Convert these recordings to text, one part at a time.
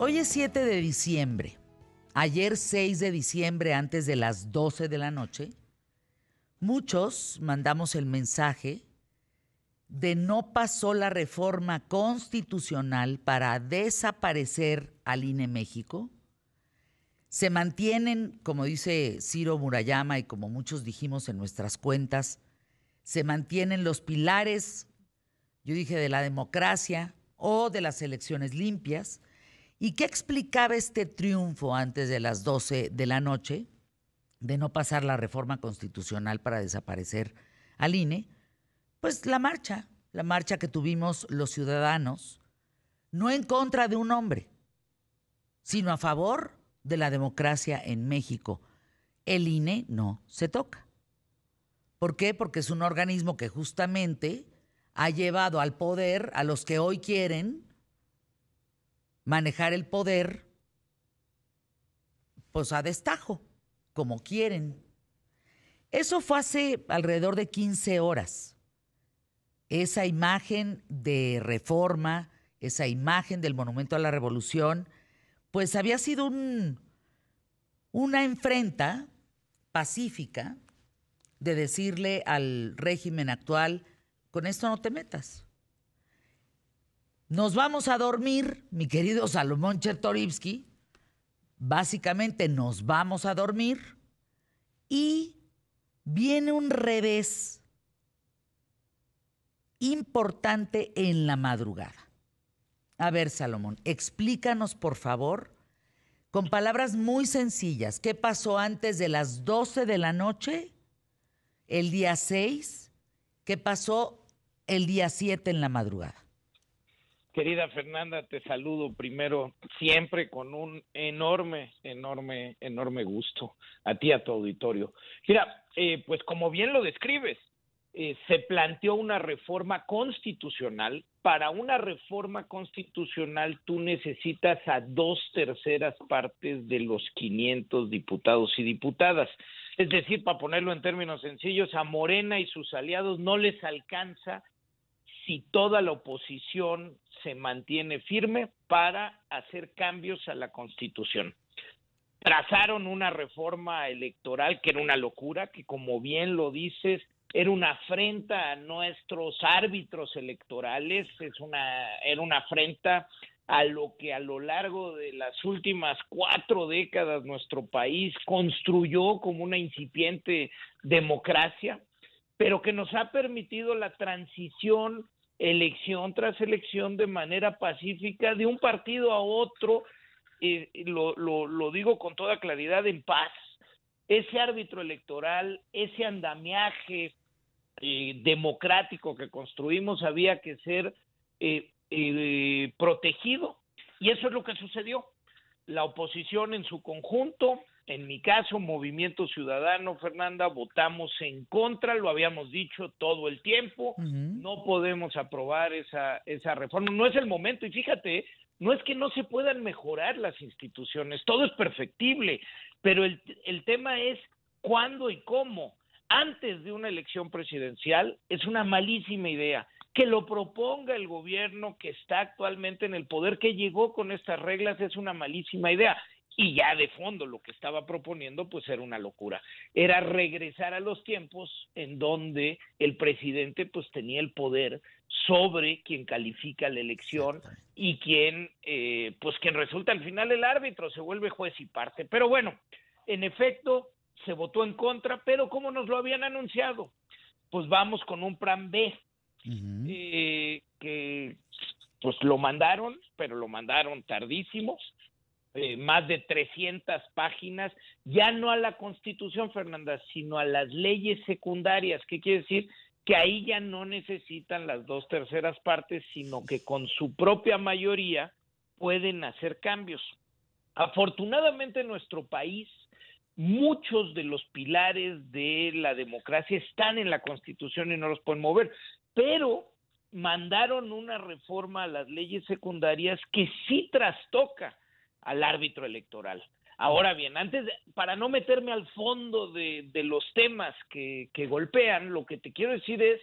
Hoy es 7 de diciembre. Ayer 6 de diciembre, antes de las 12 de la noche, muchos mandamos el mensaje de no pasó la reforma constitucional para desaparecer al INE México. Se mantienen, como dice Ciro Murayama y como muchos dijimos en nuestras cuentas, se mantienen los pilares, yo dije, de la democracia o de las elecciones limpias. ¿Y qué explicaba este triunfo antes de las 12 de la noche de no pasar la reforma constitucional para desaparecer al INE? Pues la marcha que tuvimos los ciudadanos, no en contra de un hombre, sino a favor de la democracia en México. El INE no se toca. ¿Por qué? Porque es un organismo que justamente ha llevado al poder a los que hoy quieren manejar el poder, pues a destajo, como quieren. Eso fue hace alrededor de 15 horas. Esa imagen de reforma, esa imagen del Monumento a la Revolución, pues había sido una enfrenta pacífica de decirle al régimen actual, con esto no te metas. Nos vamos a dormir, mi querido Salomón Chertorivsky, básicamente nos vamos a dormir y viene un revés importante en la madrugada. A ver, Salomón, explícanos, por favor, con palabras muy sencillas, ¿qué pasó antes de las 12 de la noche, el día 6? ¿Qué pasó el día 7 en la madrugada? Querida Fernanda, te saludo primero siempre con un enorme gusto a ti, a tu auditorio. Mira, pues como bien lo describes, se planteó una reforma constitucional. Para una reforma constitucional tú necesitas a 2/3 partes de los 500 diputados y diputadas. Es decir, para ponerlo en términos sencillos, a Morena y sus aliados no les alcanza si toda la oposición se mantiene firme para hacer cambios a la Constitución. Trazaron una reforma electoral que era una locura, que como bien lo dices, era una afrenta a nuestros árbitros electorales, era una afrenta a lo que a lo largo de las últimas 4 décadas nuestro país construyó como una incipiente democracia, pero que nos ha permitido la transición, elección tras elección, de manera pacífica, de un partido a otro, lo digo con toda claridad, en paz. Ese árbitro electoral, ese andamiaje democrático que construimos había que ser protegido, y eso es lo que sucedió. La oposición en su conjunto, en mi caso, Movimiento Ciudadano, Fernanda, votamos en contra, lo habíamos dicho todo el tiempo, no podemos aprobar esa reforma, no es el momento, y fíjate, no es que no se puedan mejorar las instituciones, todo es perfectible, pero el tema es cuándo y cómo. Antes de una elección presidencial es una malísima idea. Que lo proponga el gobierno que está actualmente en el poder, que llegó con estas reglas, es una malísima idea. Y ya de fondo lo que estaba proponiendo pues era una locura. Era regresar a los tiempos en donde el presidente pues tenía el poder sobre quien califica la elección y quien resulta al final el árbitro, se vuelve juez y parte. Pero bueno, en efecto se votó en contra, pero como nos lo habían anunciado, pues vamos con un plan B. Que pues lo mandaron, pero lo mandaron tardísimo, más de 300 páginas, ya no a la Constitución, Fernanda, sino a las leyes secundarias. ¿Qué quiere decir? Que ahí ya no necesitan las 2/3 partes, sino que con su propia mayoría pueden hacer cambios. Afortunadamente en nuestro país, muchos de los pilares de la democracia están en la Constitución y no los pueden mover, pero mandaron una reforma a las leyes secundarias que sí trastoca al árbitro electoral. Ahora bien, para no meterme al fondo de los temas que golpean, lo que te quiero decir es,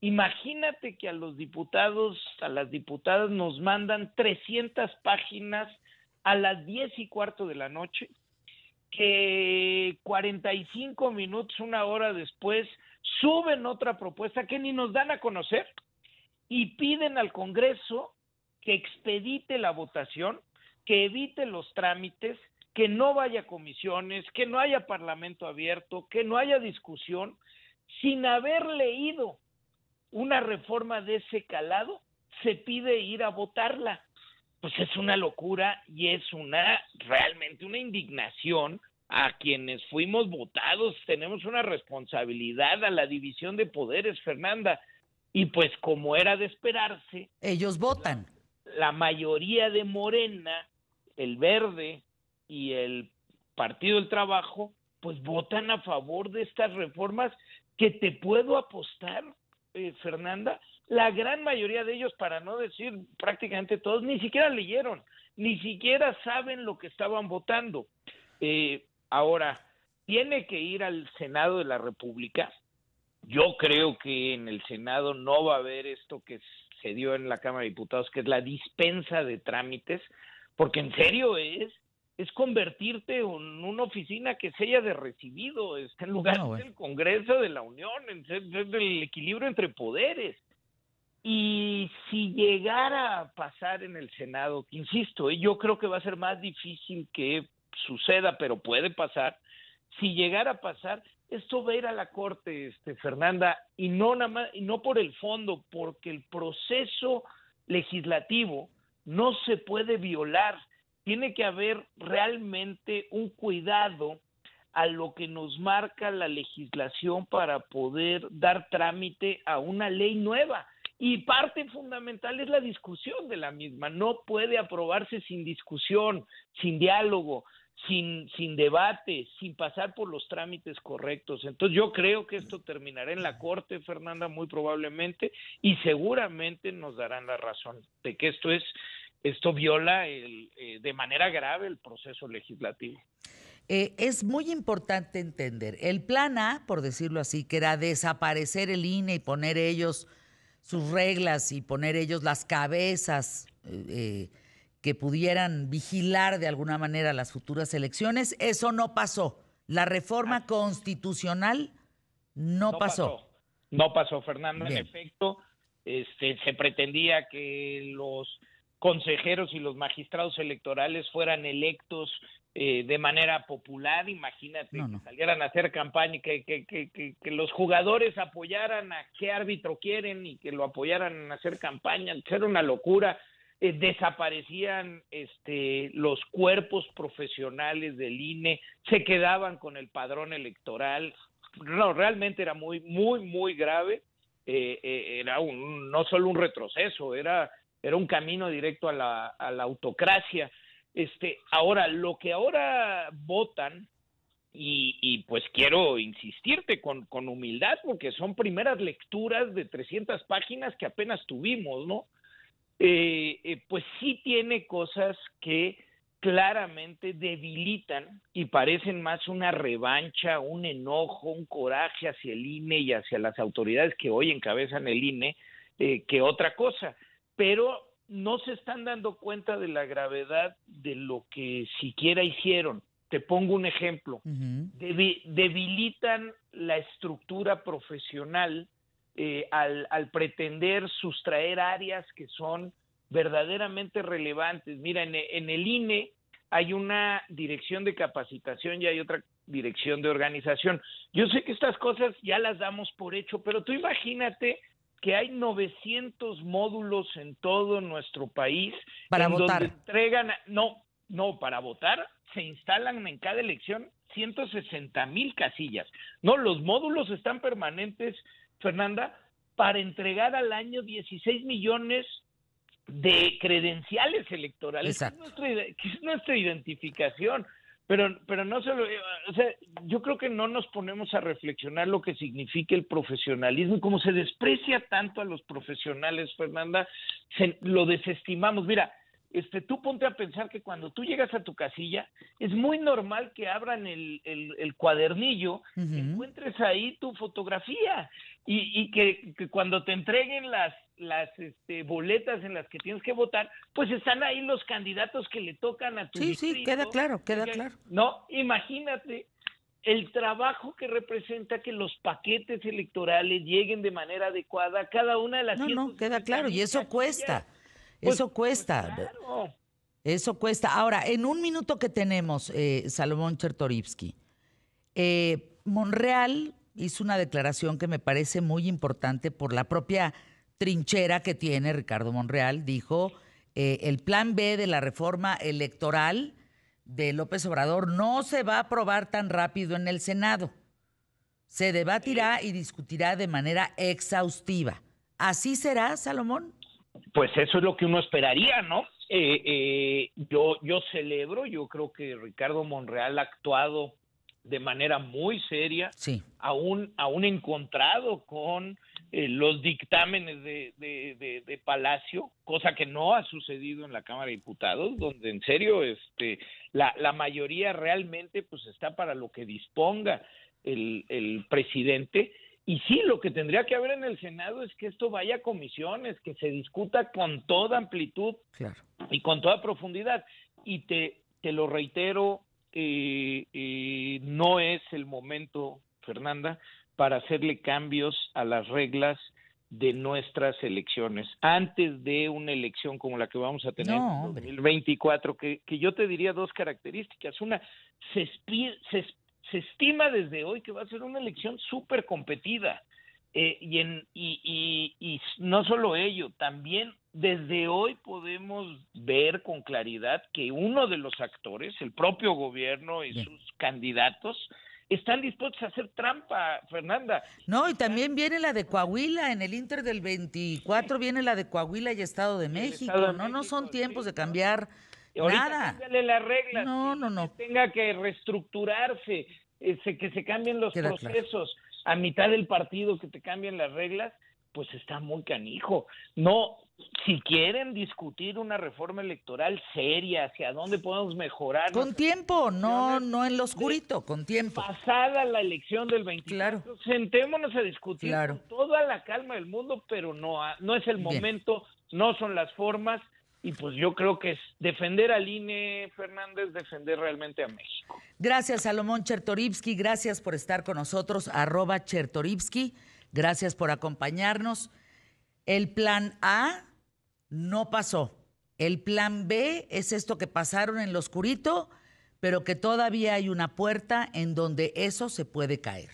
imagínate que a los diputados, a las diputadas nos mandan 300 páginas a las 10:15 de la noche, que 45 minutos, una hora después, suben otra propuesta que ni nos dan a conocer y piden al Congreso que expedite la votación, que evite los trámites, que no vaya a comisiones, que no haya parlamento abierto, que no haya discusión, sin haber leído una reforma de ese calado, se pide ir a votarla. Pues es una locura y es realmente una indignación a quienes fuimos votados. Tenemos una responsabilidad a la división de poderes, Fernanda, y pues como era de esperarse, ellos votan. la mayoría de Morena, el Verde y el Partido del Trabajo, pues votan a favor de estas reformas que te puedo apostar, Fernanda, la gran mayoría de ellos, para no decir prácticamente todos, ni siquiera leyeron, ni siquiera saben lo que estaban votando. Ahora, tiene que ir al Senado de la República. Yo creo que en el Senado no va a haber esto que se dio en la Cámara de Diputados, que es la dispensa de trámites, porque en serio es convertirte en una oficina que sella de recibido, en lugar del Congreso de la Unión, en del equilibrio entre poderes. Y si llegara a pasar en el Senado, que insisto, yo creo que va a ser más difícil que suceda, pero puede pasar. Si llegara a pasar, esto va a ir a la Corte, Fernanda, y no nada más, y no por el fondo, porque el proceso legislativo no se puede violar. Tiene que haber realmente un cuidado a lo que nos marca la legislación para poder dar trámite a una ley nueva. Y parte fundamental es la discusión de la misma. No puede aprobarse sin discusión, sin diálogo, sin debate, sin pasar por los trámites correctos. Entonces yo creo que esto terminará en la Corte, Fernanda, muy probablemente, y seguramente nos darán la razón de que esto viola de manera grave el proceso legislativo. Es muy importante entender, el plan A, por decirlo así, que era desaparecer el INE y poner ellos sus reglas y poner ellos las cabezas que pudieran vigilar de alguna manera las futuras elecciones, eso no pasó. La reforma constitucional no pasó. No pasó, Fernando. Bien. En efecto, se pretendía que los consejeros y los magistrados electorales fueran electos de manera popular. Imagínate que salieran a hacer campaña y que los jugadores apoyaran a qué árbitro quieren y que lo apoyaran en hacer campaña. Era una locura. Desaparecían los cuerpos profesionales del INE, se quedaban con el padrón electoral. No, realmente era muy, muy, muy grave. Era no solo un retroceso, era un camino directo a la autocracia. Ahora, lo que ahora votan, y pues quiero insistirte con humildad, porque son primeras lecturas de 300 páginas que apenas tuvimos, ¿no? Pues sí tiene cosas que claramente debilitan y parecen más una revancha, un enojo, un coraje hacia el INE y hacia las autoridades que hoy encabezan el INE que otra cosa, pero no se están dando cuenta de la gravedad de lo que siquiera hicieron. Te pongo un ejemplo. Debilitan la estructura profesional al pretender sustraer áreas que son verdaderamente relevantes. Mira, en el INE hay una dirección de capacitación y hay otra dirección de organización. Yo sé que estas cosas ya las damos por hecho, pero tú imagínate que hay 900 módulos en todo nuestro país para en votar. Donde entregan, no, para votar se instalan en cada elección 160,000 casillas. No, los módulos están permanentes, Fernanda, para entregar al año 16 millones de credenciales electorales, que es nuestra identificación. Pero no solo, o sea, yo creo que no nos ponemos a reflexionar lo que significa el profesionalismo, como se desprecia tanto a los profesionales, Fernanda, lo desestimamos. Mira, tú ponte a pensar que cuando tú llegas a tu casilla, es muy normal que abran el cuadernillo, encuentres ahí tu fotografía y que cuando te entreguen las boletas en las que tienes que votar, pues están ahí los candidatos que le tocan a tu distrito. Sí, queda claro. No, imagínate el trabajo que representa que los paquetes electorales lleguen de manera adecuada a cada una de las... No, queda claro, y eso cuesta. Pues, Eso cuesta. Pues claro. Eso cuesta. Ahora, en un minuto que tenemos, Salomón Chertorivsky, Monreal hizo una declaración que me parece muy importante por la propia trinchera que tiene Ricardo Monreal. Dijo, el plan B de la reforma electoral de López Obrador no se va a aprobar tan rápido en el Senado. Se debatirá y discutirá de manera exhaustiva. ¿Así será, Salomón? Pues eso es lo que uno esperaría, ¿no? Yo celebro, yo creo que Ricardo Monreal ha actuado de manera muy seria, sí, aún encontrado con los dictámenes de Palacio, cosa que no ha sucedido en la Cámara de Diputados, donde en serio la mayoría realmente pues está para lo que disponga el presidente. Y sí, lo que tendría que haber en el Senado es que esto vaya a comisiones, que se discuta con toda amplitud, claro, y con toda profundidad. Y te lo reitero, no es el momento, Fernanda, para hacerle cambios a las reglas de nuestras elecciones. Antes de una elección como la que vamos a tener en 2024, que yo te diría dos características. Una, se estima desde hoy que va a ser una elección súper competida. Y no solo ello, también desde hoy podemos ver con claridad que uno de los actores, el propio gobierno y sus candidatos, están dispuestos a hacer trampa, Fernanda. No, y también viene la de Coahuila, en el Inter del 24 viene la de Coahuila y Estado de México. No son tiempos de cambiar nada. Cámbiale las reglas. No. Que tenga que reestructurarse, que se cambien los procesos. Claro. A mitad del partido que te cambien las reglas, pues está muy canijo. No, si quieren discutir una reforma electoral seria, hacia dónde podemos mejorar. Con tiempo, no en lo oscurito, con tiempo. Pasada la elección del 24, claro, sentémonos a discutir con toda la calma del mundo, pero no es el momento, no son las formas. Y pues yo creo que es defender al INE, Fernández, defender realmente a México. Gracias, Salomón Chertorivsky, gracias por estar con nosotros, @Chertorivsky, gracias por acompañarnos. El plan A no pasó. El plan B es esto que pasaron en lo oscurito, pero que todavía hay una puerta en donde eso se puede caer.